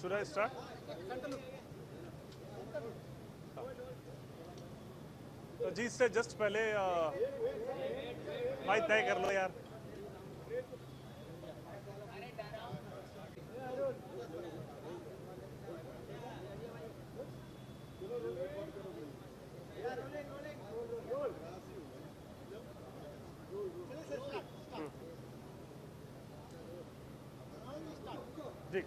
Should I start? तो जी इससे just पहले भाई तय कर लो यार। जी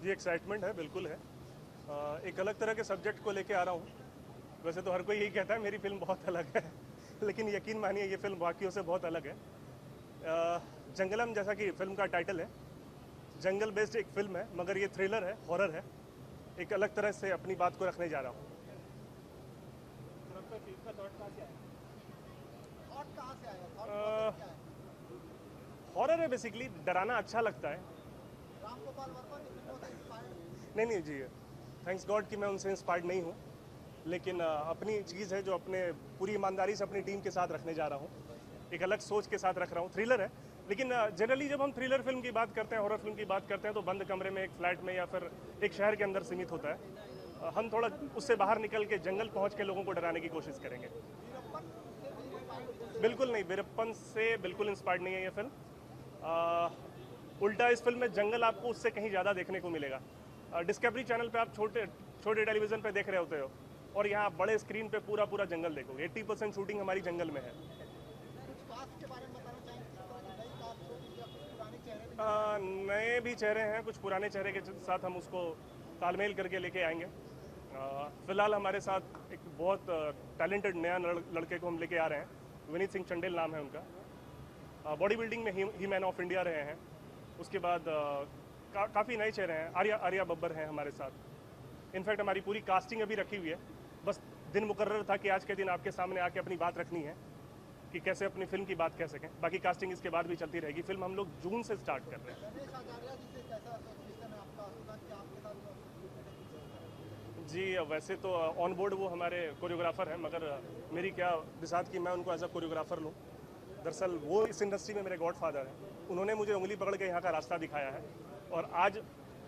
जी एक्साइटमेंट है, बिल्कुल है। एक अलग तरह के सब्जेक्ट को लेके आ रहा हूँ। वैसे तो हर कोई यही कहता है मेरी फिल्म बहुत अलग है लेकिन यकीन मानिए ये फिल्म बाकियों से बहुत अलग है। जंगलम जैसा कि फिल्म का टाइटल है, जंगल बेस्ड एक फिल्म है, मगर ये थ्रिलर है, हॉरर है। एक अलग तरह से अपनी बात को रखने जा रहा हूँ। हॉरर है बेसिकली, डराना अच्छा लगता है। नहीं जी, थैंक्स गॉड कि मैं उनसे इंस्पायर्ड नहीं हूँ, लेकिन अपनी चीज़ है जो अपने पूरी ईमानदारी से अपनी टीम के साथ रखने जा रहा हूँ। एक अलग सोच के साथ रख रहा हूँ। थ्रिलर है, लेकिन जनरली जब हम थ्रिलर फिल्म की बात करते हैं, हॉरर फिल्म की बात करते हैं, तो बंद कमरे में, एक फ्लैट में या फिर एक शहर के अंदर सीमित होता है। हम थोड़ा उससे बाहर निकल के जंगल पहुँच के लोगों को डराने की कोशिश करेंगे। बिल्कुल नहीं, वीरप्पन से बिल्कुल इंस्पायर्ड नहीं है ये फिल्म। उल्टा इस फिल्म में जंगल आपको उससे कहीं ज़्यादा देखने को मिलेगा। डिस्कवरी चैनल पे आप छोटे टेलीविज़न पे देख रहे होते हो, और यहाँ आप बड़े स्क्रीन पे पूरा जंगल देखोगे। 80% शूटिंग हमारी जंगल में है। नए भी चेहरे हैं, कुछ पुराने चेहरे के साथ हम उसको तालमेल करके लेके आएंगे। फिलहाल हमारे साथ एक बहुत टैलेंटेड नया लड़के को हम लेके आ रहे हैं। विनीत सिंह चंडेल नाम है उनका। बॉडी बिल्डिंग में ही मैन ऑफ इंडिया रहे हैं। उसके बाद काफ़ी नए चेहरे हैं। आर्या बब्बर हैं हमारे साथ। इनफैक्ट हमारी पूरी कास्टिंग अभी रखी हुई है, बस दिन मुकर्रर था कि आज के दिन आपके सामने आके अपनी बात रखनी है कि कैसे अपनी फिल्म की बात कह सकें। बाकी कास्टिंग इसके बाद भी चलती रहेगी। फिल्म हम लोग जून से स्टार्ट कर रहे हैं। जी वैसे तो ऑन बोर्ड वो हमारे कोरियोग्राफर हैं, मगर मेरी क्या बिसात कि मैं उनको एज अ कोरियोग्राफर लूँ। दरअसल वो इस इंडस्ट्री में मेरे गॉडफादर हैं। उन्होंने मुझे उंगली पकड़ के यहाँ का रास्ता दिखाया है, और आज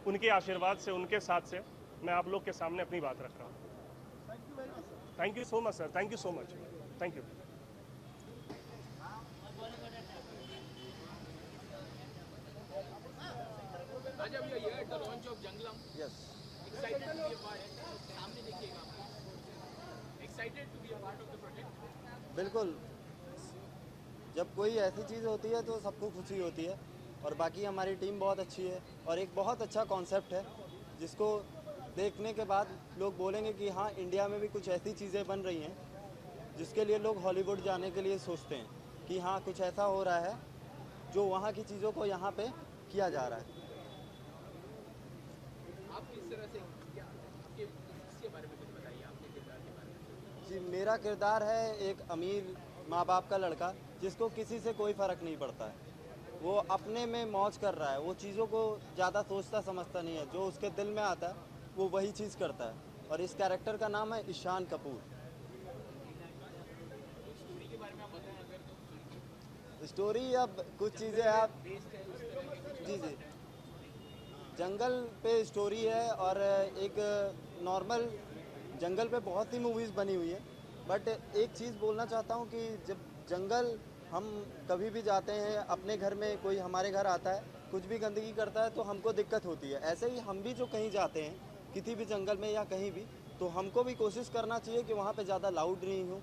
उनके आशीर्वाद से, उनके साथ से मैं आप लोग के सामने अपनी बात रख रहा हूँ। Thank you so much sir, thank you so much, thank you. Rajab, you are here at the launch of Janglam. Yes. Excited to be a part. सामने देखिएगा आप. Excited to be a part of the project. बिल्कुल, जब कोई ऐसी चीज़ होती है तो सबको खुशी होती है, और बाकी हमारी टीम बहुत अच्छी है, और एक बहुत अच्छा कॉन्सेप्ट है जिसको देखने के बाद लोग बोलेंगे कि हाँ, इंडिया में भी कुछ ऐसी चीज़ें बन रही हैं जिसके लिए लोग हॉलीवुड जाने के लिए सोचते हैं कि हाँ, कुछ ऐसा हो रहा है जो वहाँ की चीज़ों को यहाँ पे किया जा रहा है। आप किस तरह से इसके बारे में कुछ बताइए, आपके किरदार के बारे में। जी, मेरा किरदार है एक अमीर माँ बाप का लड़का जिसको किसी से कोई फ़र्क नहीं पड़ता है। वो अपने में मौज कर रहा है, वो चीज़ों को ज़्यादा सोचता समझता नहीं है। जो उसके दिल में आता है वो वही चीज़ करता है, और इस कैरेक्टर का नाम है ईशान कपूर। स्टोरी के बारे में आप बताएं अगर तो। स्टोरी अब कुछ चीज़ें आप जी जंगल पे स्टोरी है, और एक नॉर्मल जंगल पे बहुत सी मूवीज़ बनी हुई है, बट एक चीज़ बोलना चाहता हूँ कि जब जंगल हम कभी भी जाते हैं, अपने घर में कोई हमारे घर आता है, कुछ भी गंदगी करता है तो हमको दिक्कत होती है। ऐसे ही हम भी जो कहीं जाते हैं, किसी भी जंगल में या कहीं भी, तो हमको भी कोशिश करना चाहिए कि वहाँ पे ज़्यादा लाउड नहीं हो,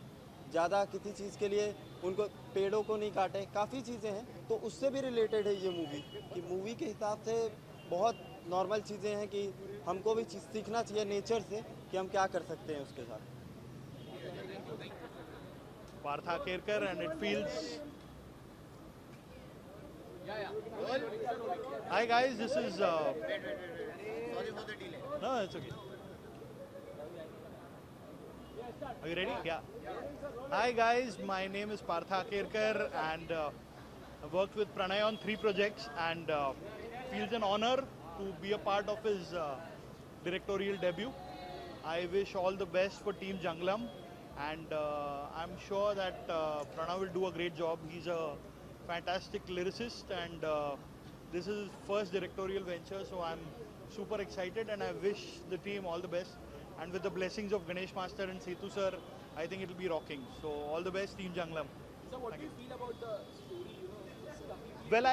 ज़्यादा किसी चीज़ के लिए उनको पेड़ों को नहीं काटे। काफ़ी चीज़ें हैं, तो उससे भी रिलेटेड है ये मूवी, कि मूवी के हिसाब से बहुत नॉर्मल चीज़ें हैं कि हमको भी चीज़ सीखना चाहिए नेचर से कि हम क्या कर सकते हैं उसके साथ। Partha Kerkar, and it feels. Hi guys, this is. Sorry for the delay. No, it's okay. Are you ready? Yeah. Hi guys, my name is Partha Kerkar and I've worked with Pranay on 3 projects and feels an honor to be a part of his directorial debut. I wish all the best for Team Janglam and I'm sure that Pranav will do a great job. He's a fantastic lyricist and this is his first directorial venture, so I'm super excited and I wish the team all the best. And with the blessings of Ganesh Master and Setu sir, I think it'll be rocking. So all the best, Team Janglam. So what do you feel about the story? You know, it's completely Well,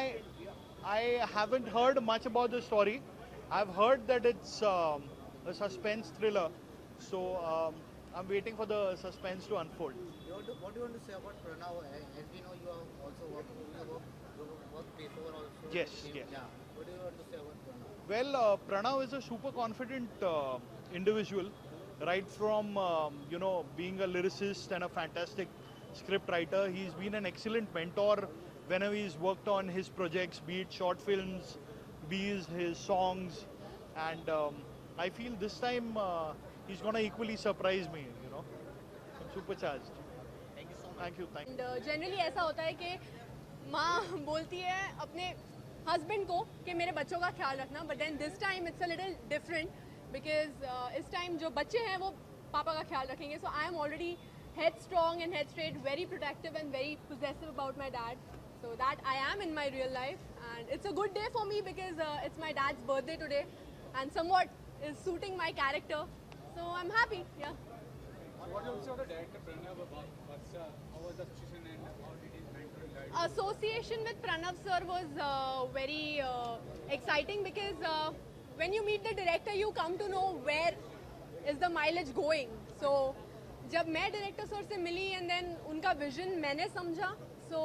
I haven't heard much about the story. I've heard that it's a suspense thriller, so I'm waiting for the suspense to unfold. What do you want to say about Pranav? As we know, you have also worked before also. Yes, with him. yes. Yeah. What do you want to say about Pranav? Well, Pranav is a super confident individual, right from being a lyricist and a fantastic script writer. He's been an excellent mentor whenever he's worked on his projects, be it short films, be it his songs, and I feel this time he's gonna equally surprise me. I'm supercharged. Thank you so much. Thank you. And generally ऐसा होता है कि माँ बोलती है अपने husband को कि मेरे बच्चों का ख्याल रखना, but then this time it's a little different because इस टाइम जो बच्चे हैं वो पापा का ख्याल रखेंगे. So I am already head strong and head straight, very protective and very possessive about my dad. So that I am in my real life, and it's a good day for me because it's my dad's birthday today and somewhat is suiting my character. So I'm happy, yeah. What do you say about the director Pranav Vatsa? How was the situation and how did his mentoring guide? Association with Pranav sir was very exciting because when you meet the director you come to know where is the mileage going. So जब मैं director sir से मिली and then उनका vision मैंने समझा, सो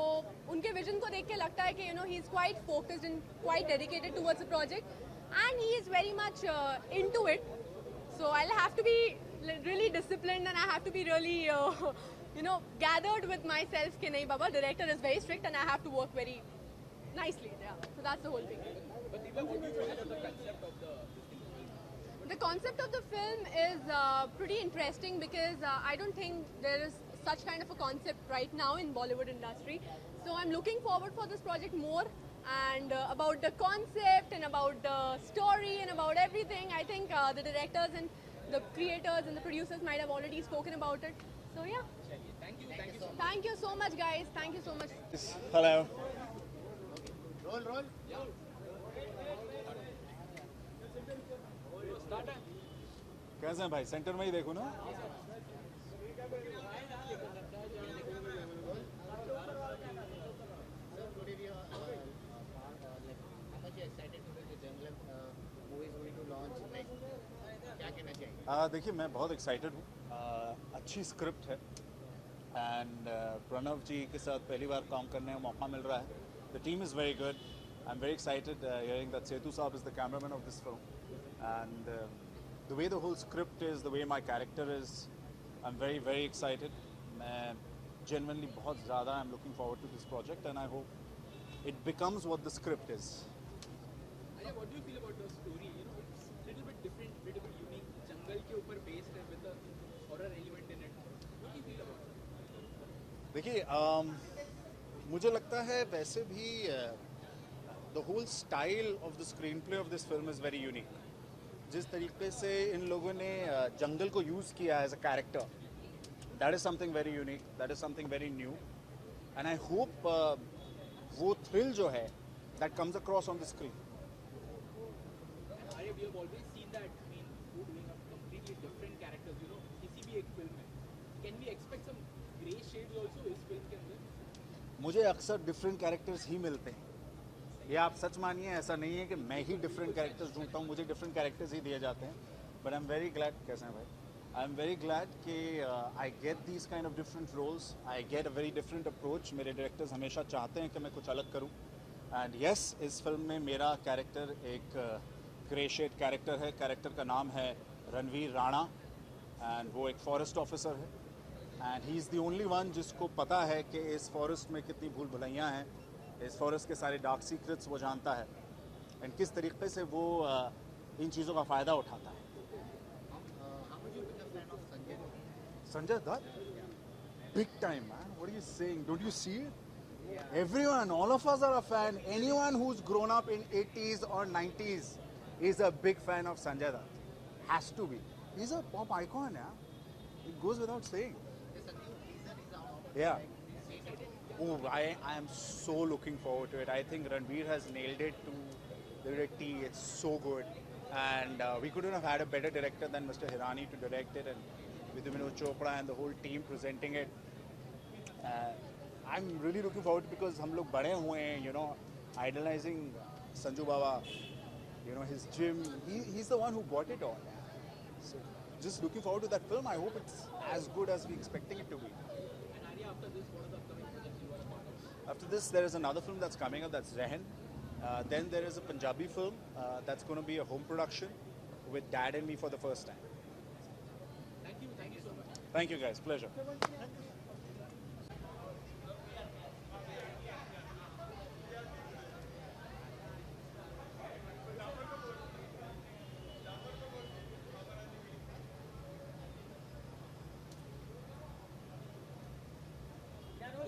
उनके vision को देख के लगता है कि he is quite focused and quite dedicated towards the project and he is very much into it. So I'll have to be really disciplined and I have to be really, gathered with myself. कि नहीं बाबा, director is very strict and I have to work very nicely. Yeah. So that's the whole thing. But Diva, what do you think about the concept of the The concept of the film is pretty interesting because I don't think there is such kind of a concept right now in Bollywood industry. So I'm looking forward for this project more. And about the concept and about the story and about everything, I think the directors and the creators and the producers might have already spoken about it. So yeah. Thank you so much. Thank you so much, guys. Thank you so much. Hello. Roll. कैसे हैं भाई? Centre में ही देखो ना. So today we are how much you excited today the Janglam movie is going to launch? Like क्या कहना चाहिए? देखिए, मैं बहुत एक्साइटेड हूँ. अच्छी स्क्रिप्ट है एंड प्रणव जी के साथ पहली बार काम करने का मौका मिल रहा है. The team is very good. I am very excited hearing that Setu साहब is the cameraman of this film and the way the whole script is, the way my character is, I'm very, very excited. मैं genuinely बहुत ज़्यादा I'm looking forward to this project and I hope it becomes what the script is. Aya, what do you feel about the story? It's a little bit different, little bit unique. जंगल के ऊपर based है with a horror element in it. What do you feel about it? देखिए, मुझे लगता है वैसे भी the whole style of the screenplay of this film is very unique. जिस तरीके से इन लोगों ने जंगल को यूज़ किया as a character, that is something very unique, that is something very new and I hope वो थ्रिल जो है that comes across on the screen. Arya, we have always seen that, you doing a completely different characters, किसी भी एक film में. Can we expect some grey shades also इस film के अंदर? मुझे अक्सर डिफरेंट कैरेक्टर्स ही मिलते हैं. ये आप सच मानिए, ऐसा नहीं है कि मैं ही डिफरेंट कैरेक्टर्स ढूंढता हूँ, मुझे डिफरेंट कैरेक्टर्स ही दिए जाते हैं. But I am very glad. कैसे हैं भाई? आई एम वेरी ग्लैड कि I get these kind of different roles, I get a very different approach. मेरे डायरेक्टर्स हमेशा चाहते हैं कि मैं कुछ अलग करूँ एंड येस, इस फिल्म में मेरा कैरेक्टर एक ग्रे शेड कैरेक्टर है. कैरेक्टर का नाम है रणवीर राणा एंड वो एक फॉरेस्ट ऑफिसर है and he is the only one जिसको पता है कि इस फॉरेस्ट में कितनी भूल भुलैयाँ हैं, इस फॉरेस्ट के सारे डार्क सीक्रेट्स वो जानता है एंड किस तरीके से वो इन चीज़ों का फ़ायदा उठाता है. How much you been a fan of Sanjay Dutt? Sanjay Dutt, big time, man. What are you saying? Don't you see it? Everyone, all of us are a fan. Anyone who's grown up in 80s or 90s is a big fan of Sanjay Dutt. Has to be. He's a pop icon, yeah. It goes without saying. Yeah. Oh, I am so looking forward to it. I think Ranveer has nailed it to the T. It's so good. And we couldn't have had a better director than Mr. Hirani to direct it, and with Vinod Chopra and the whole team presenting it. I'm really looking forward because हम लोग बड़े हुए हैं, you know, idolizing Sanju Baba, you know, his gym. He's the one who brought it all. So just looking forward to that film. I hope it's as good as we're expecting it to be. And Arya, after this, what are the upcoming projects you are a part of? After this, there is another film that's coming up, that's Rehan. Then there is a Punjabi film that's going to be a home production with Dad and me for the first time. Thank you so much. Thank you guys, pleasure. So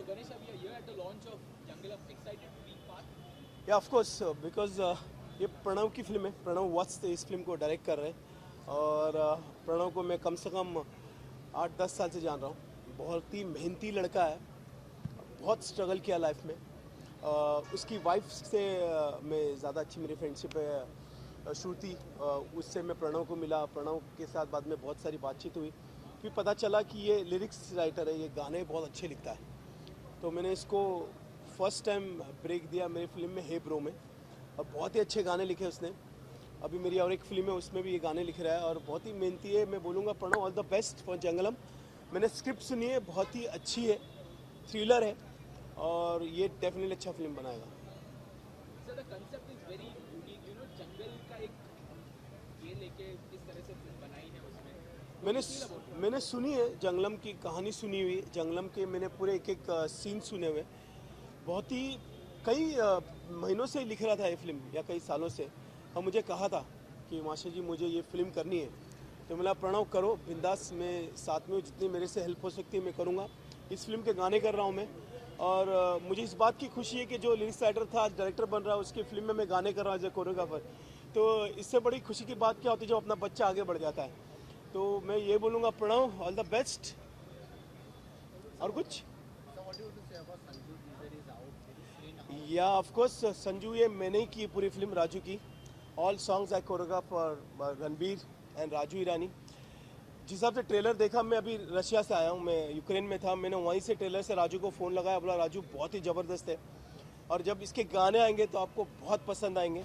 Ganesh, we are here at the launch of Jungle. Excited to be part? या of course because ये प्रणव की film है. प्रणव वत्स इस film को direct कर रहे हैं और प्रणव को मैं कम से कम 8-10 साल से जान रहा हूँ. बहुत ही मेहनती लड़का है, बहुत स्ट्रगल किया लाइफ में. उसकी वाइफ से मैं ज़्यादा अच्छी मेरी फ्रेंडशिप है श्रुति. उससे मैं प्रणव को मिला. प्रणव के साथ बाद में बहुत सारी बातचीत हुई. फिर पता चला कि ये लिरिक्स राइटर है, ये गाने बहुत अच्छे लिखता है. तो मैंने इसको फर्स्ट टाइम ब्रेक दिया मेरी फिल्म में हे ब्रो में. और बहुत ही अच्छे गाने लिखे उसने. अभी मेरी और एक फिल्म है उसमें भी ये गाने लिख रहा है और बहुत ही मेहनती है. मैं बोलूँगा Pranav all the best for Jangalam. मैंने स्क्रिप्ट सुनी है, बहुत ही अच्छी है, थ्रिलर है और ये डेफिनेटली अच्छा फिल्म बनाएगा. So the concept is very unique. You know, जंगल का एक ये लेके किस तरह से फिल्म बनाई है उसमें. मैंने सुनी है जंगलम की कहानी सुनी हुई. जंगलम के मैंने पूरे एक सीन सुने हुए. बहुत ही कई महीनों से लिख रहा था ये फिल्म या कई सालों से. और मुझे कहा था कि मास्टर जी मुझे ये फिल्म करनी है. तो मैंने प्रणव करो बिंदास, मैं साथ में हूँ, जितनी मेरे से हेल्प हो सकती है मैं करूँगा. इस फिल्म के गाने कर रहा हूँ मैं. और मुझे इस बात की खुशी है कि जो लिरिक्स राइटर था आज डायरेक्टर बन रहा है, उसकी फिल्म में मैं गाने कर रहा हूँ एज ए कोरियोग्राफर. तो इससे बड़ी खुशी की बात क्या होती है जब अपना बच्चा आगे बढ़ जाता है. तो मैं ये बोलूँगा प्रणव ऑल द बेस्ट. और कुछ या ऑफ कोर्स संजू, ये मैंने ही की पूरी फिल्म राजू की. All songs I choreograph for Ranveer and Raju Irani. जिस हिसाब से ट्रेलर देखा, मैं अभी रशिया से आया हूँ, मैं यूक्रेन में था. मैंने वहीं से ट्रेलर से राजू को फ़ोन लगाया, बोला राजू बहुत ही ज़बरदस्त है और जब इसके गाने आएंगे तो आपको बहुत पसंद आएंगे.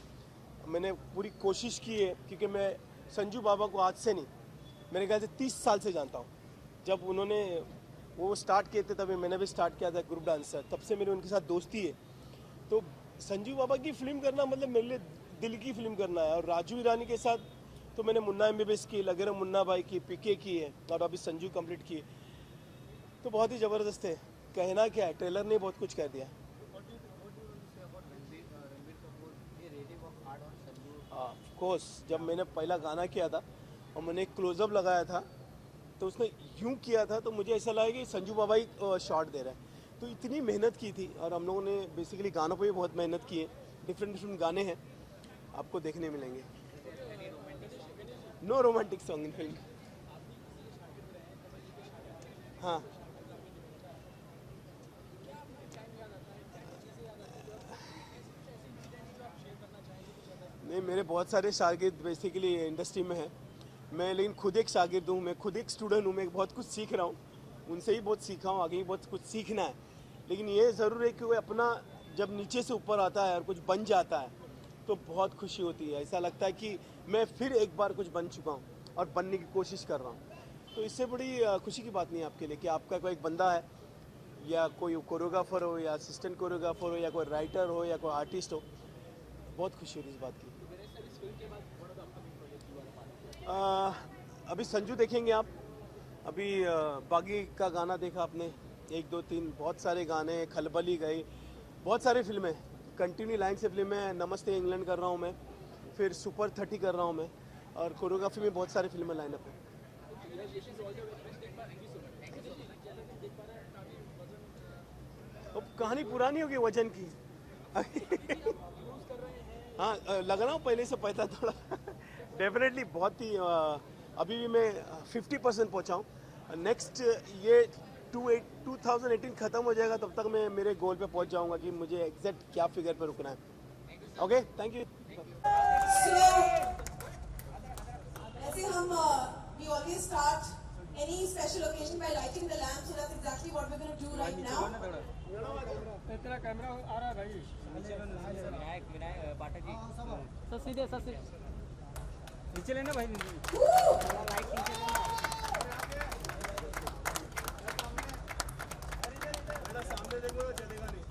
मैंने पूरी कोशिश की है क्योंकि मैं संजू बाबा को आज से नहीं, मेरे ख्याल से 30 साल से जानता हूँ. जब उन्होंने वो स्टार्ट किए थे तभी मैंने भी स्टार्ट किया था ग्रुप डांसर. तब से मेरी उनके साथ दोस्ती है. तो संजू बाबा की फिल्म करना मतलब मेरे लिए दिल की फिल्म करना है. और राजू ईरानी के साथ तो मैंने मुन्ना MBBS की, लगेरा मुन्ना भाई की, PK की है और अभी संजू कंप्लीट की है. तो बहुत ही ज़बरदस्त है. कहना क्या है, ट्रेलर ने बहुत कुछ कह दिया. ऑफ कोर्स जब मैंने पहला गाना किया था और मैंने एक क्लोजअप लगाया था तो उसने यूं किया था तो मुझे ऐसा लगा कि संजू बाबा ही शॉट दे रहा है. तो इतनी मेहनत की थी और हम लोगों ने बेसिकली गानों पे भी बहुत मेहनत की है. डिफरेंट गाने हैं आपको देखने मिलेंगे. No romantic song in film. हाँ नहीं, मेरे बहुत सारे शागिर्द बेसिकली इंडस्ट्री में हैं. मैं लेकिन खुद एक शागिर्द हूँ, मैं खुद एक स्टूडेंट हूँ. मैं बहुत कुछ सीख रहा हूँ, उनसे ही बहुत सीखा हूँ, आगे भी बहुत कुछ सीखना है. लेकिन ये ज़रूर है कि वो अपना जब नीचे से ऊपर आता है और कुछ बन जाता है तो बहुत खुशी होती है. ऐसा लगता है कि मैं फिर एक बार कुछ बन चुका हूँ और बनने की कोशिश कर रहा हूँ. तो इससे बड़ी खुशी की बात नहीं है आपके लिए कि आपका कोई एक बंदा है या कोई कोरियोग्राफर हो या असिस्टेंट कोरियोग्राफर हो या कोई राइटर हो या कोई आर्टिस्ट हो. बहुत खुशी होती है इस बात की. अभी संजू देखेंगे आप. अभी बागी का गाना देखा आपने, 1 2 3 बहुत सारे गाने. खलबली गई, बहुत सारी फिल्में कंटिन्यू लाइन से फिल्में. नमस्ते इंग्लैंड कर रहा हूँ मैं, फिर सुपर 30 कर रहा हूँ मैं और कोरियोग्राफी में बहुत सारी फिल्में लाइन अप है. अब कहानी पुरानी होगी वजन की। हाँ लग रहा हूँ पहले से पता थोड़ा। डेफिनेटली बहुत ही अभी भी मैं 50% पहुँचा हूँ। नेक्स्ट ये 2018 ख़त्म हो जाएगा, तब तक मैं मेरे गोल पे पहुँच जाऊँगा कि मुझे एग्जैक्ट क्या फिगर पे रुकना है। Okay, thank you. ऐसे हम we always start any special occasion by lighting the lamp, so that's exactly what we're going to do right now. तेरा कैमरा आ रहा है भाई। विनायक पाठक जी सर सीधे नीचे लेना भाई। सामने देखो चलेगा नहीं।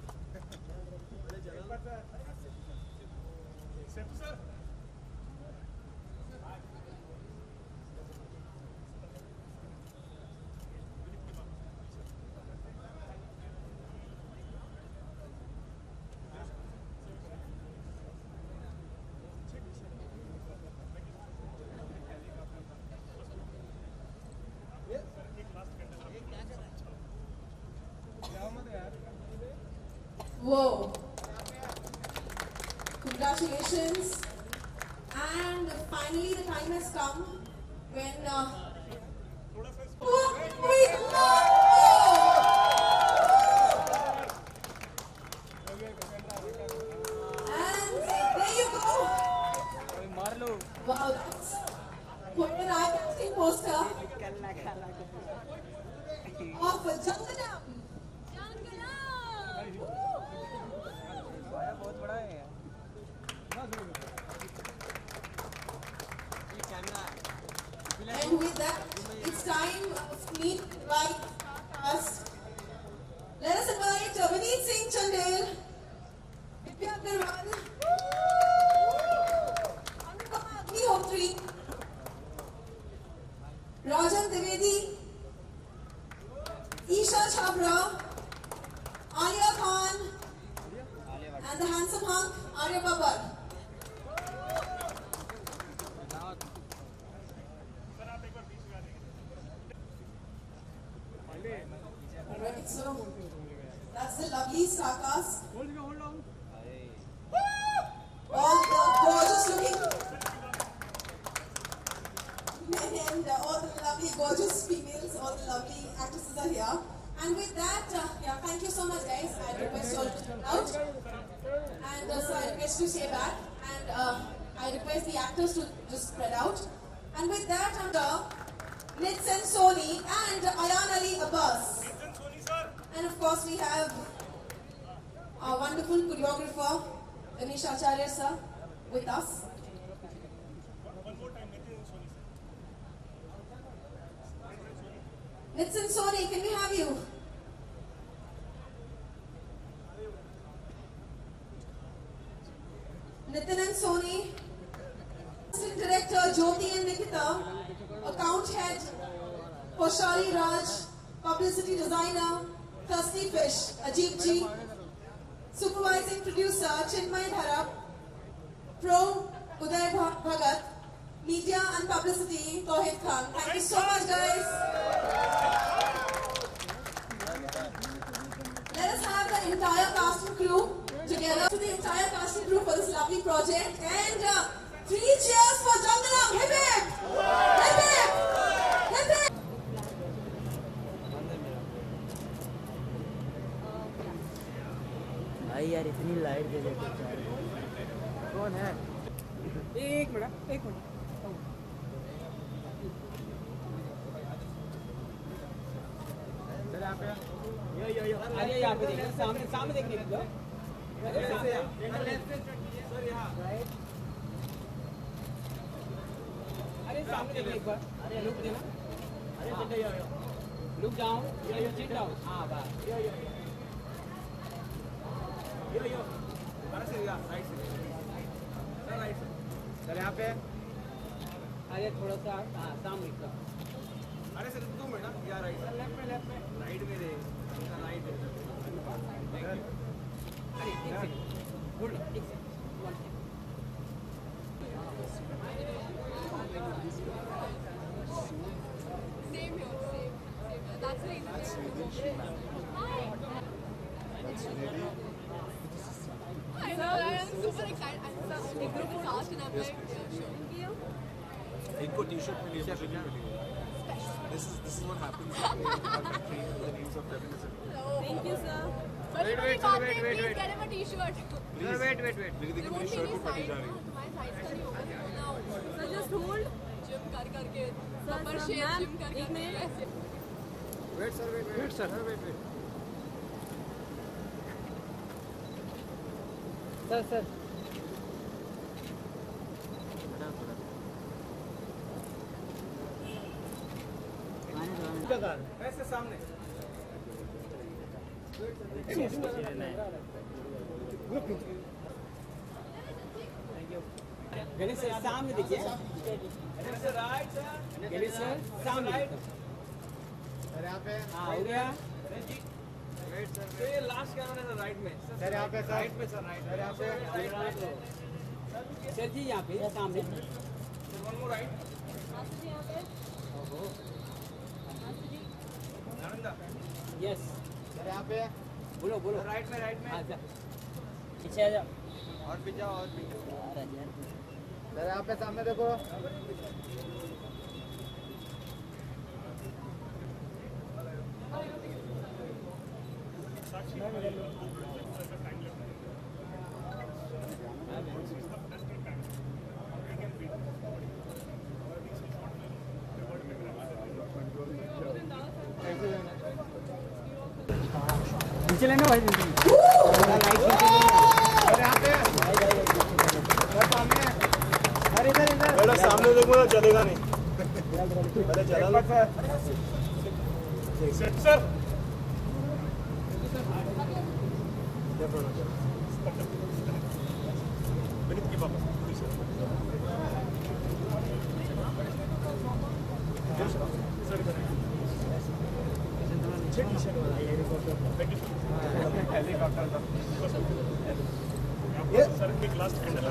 Whoa. Congratulations. And finally the time has come when and there you go. Wow, that's quite an eye-catching poster of Jangalam. And with that, it's time for me to invite us. Let us invite Vineet Singh Chandel, Divya Agarwal, Agnihotri, Rajan Dwivedi, Isha Chhabra, Alia Khan, and the handsome hunk Arya Babar. Alright, so that's the lovely star cast. All the gorgeous looking men and all the lovely gorgeous females, all the lovely actresses are here. And with that, yeah, thank you so much guys. I request you all to come out. And so I request you to stay back. And I request the actors to just spread out. And with that, under Nitsan Soni and Ayan Ali Abbas. And of course we have our wonderful choreographer, Ganesh Acharya sir, with us. Nitsan Soni, can we have you? Nitin and Soni, Assistant Director Jyoti and Nikita, Account Head Poshali Raj, Publicity Designer Thirsty Fish Ajib Ji, Supervising Producer Chinmay Dharap, Pro Uday Bhagat, Media and Publicity Tohid Khan. Thank you so much guys. Let us have the entire cast and crew together, to the entire cast and crew for this lovely project. And 3 cheers for Jangalam. Hip hip! Hip hip! Hip hip! भाई यार इतनी light दे देते कौन है? एक minute अरे यहाँ पे देखिए, सामने देखने की लो। अरे सामने देखिए एक बार। अरे लुक देना। लुक जाओ, चिट डाउन। हाँ बस। सर यहाँ पे। अरे थोड़ा सा हाँ सामने का। अरे सर 2 मिनट यार लेफ्ट में राइट में दे राइट अरे एक सेकंड होल्ड एक second I know, I'm super excited. A group is asked and I'm like, sure. इनको टी-शर्ट मिली है, मुझे नहीं मिली है. This is what happens in our country in the names of feminism. Thank you, sir. Wait. Please get him a t-shirt. Please. Wait. मेरी देखिए मेरी shirt भी फटी जा रही है. तुम्हारी साइज का नहीं होगा now. So just hold. Gym करके proper shape जिम करके ऐसे. Wait sir. सर वैसे सामने गणेश सर सामने देखिए. गणेश सर सामने. सर यहाँ पे हाँ हो गया. ये लास्ट कैमरा है राइट में. सर यहाँ पे राइट में सर राइट. सर यहाँ पे सर जी यहाँ पे सामने. One more right. Yes sir यहाँ पे बोलो राइट में. अच्छा पीछे आ जाओ और पीछे सर यहाँ पे सामने देखो. नीचे लेना भाई. बेटा सामने देखो ना चलेगा नहीं. पहले चला लो. Set sir. विनीत की पापा.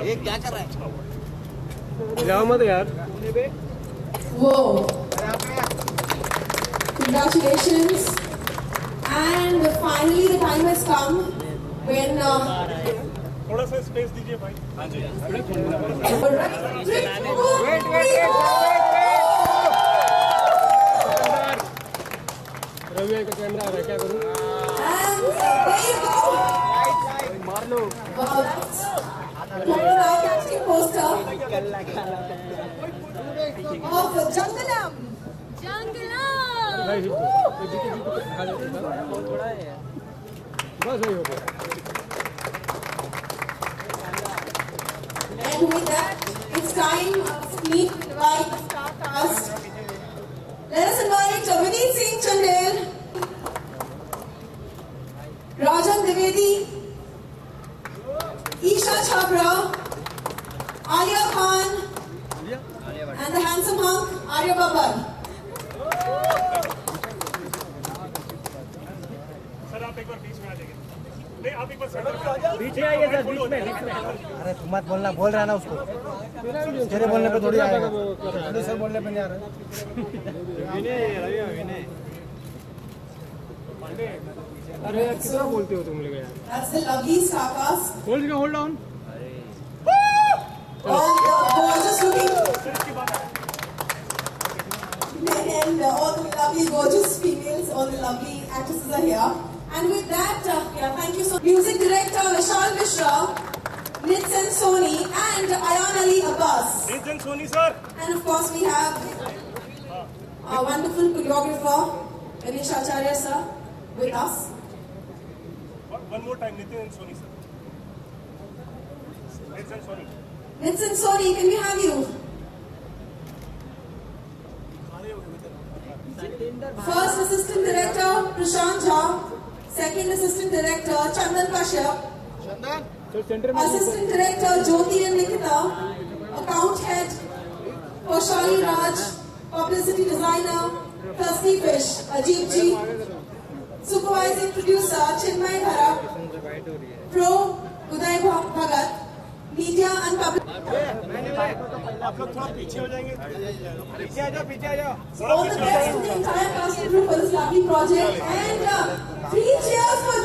ये क्या कर रहा है? जाओ मत यार. Whoa. Congratulations. And finally the time has come when थोड़ा सा स्पेस दीजिए भाई. हाँ जी. रवि का कैमरा आ रहा है, क्या करूं? मार लो. Wow, that's quite an eye-catching poster of Jangalam. बस वही हो गया. And with that, it's time to meet like cast. Let us invite Vineet Singh Chandel, Rajan Dwivedi, Isha Chhabra, Alia Khan, and the handsome hunk Arya Babbar. Sir आप एक बार बीच में आ जाइए. नहीं आप एक बार सेंटर बीच में आइए सर, बीच में. अरे तुम मत बोलना, बोल रहा है ना उसको. तेरे बोलने पे थोड़ी आएगा. सर बोलने पे नहीं आ रहा. अरे यार कितना बोलते हो तुम लोग यार. That's the lovely starcast. Hold on. All the gorgeous looking men and all the lovely gorgeous females, all the lovely actresses are here. And with that, thank you so much. Music director Vishal Mishra, Nitsan Soni and Ayan Ali Abbas. Nitsan Soni sir. And of course we have our wonderful choreographer Ganesh Acharya sir with us. One more time, Nitsan Soni sir. Nitsan Soni. Nitsan Soni, can we have you? First Assistant Director Prashant Jha, Second Assistant Director Chandan Kashyap, Assistant Director Jyoti and Nikita, Account Head Paushali Raj, Publicity Designer Thirsty Fish Ajib Ji, Supervising Producer Chinmay Dhara, Pro Uday Bhagat, media and public. आप लोग थोड़ा पीछे हो जाएंगे पीछे आ जाओ All the best to the entire cast and crew for this lovely project, and 3 cheers for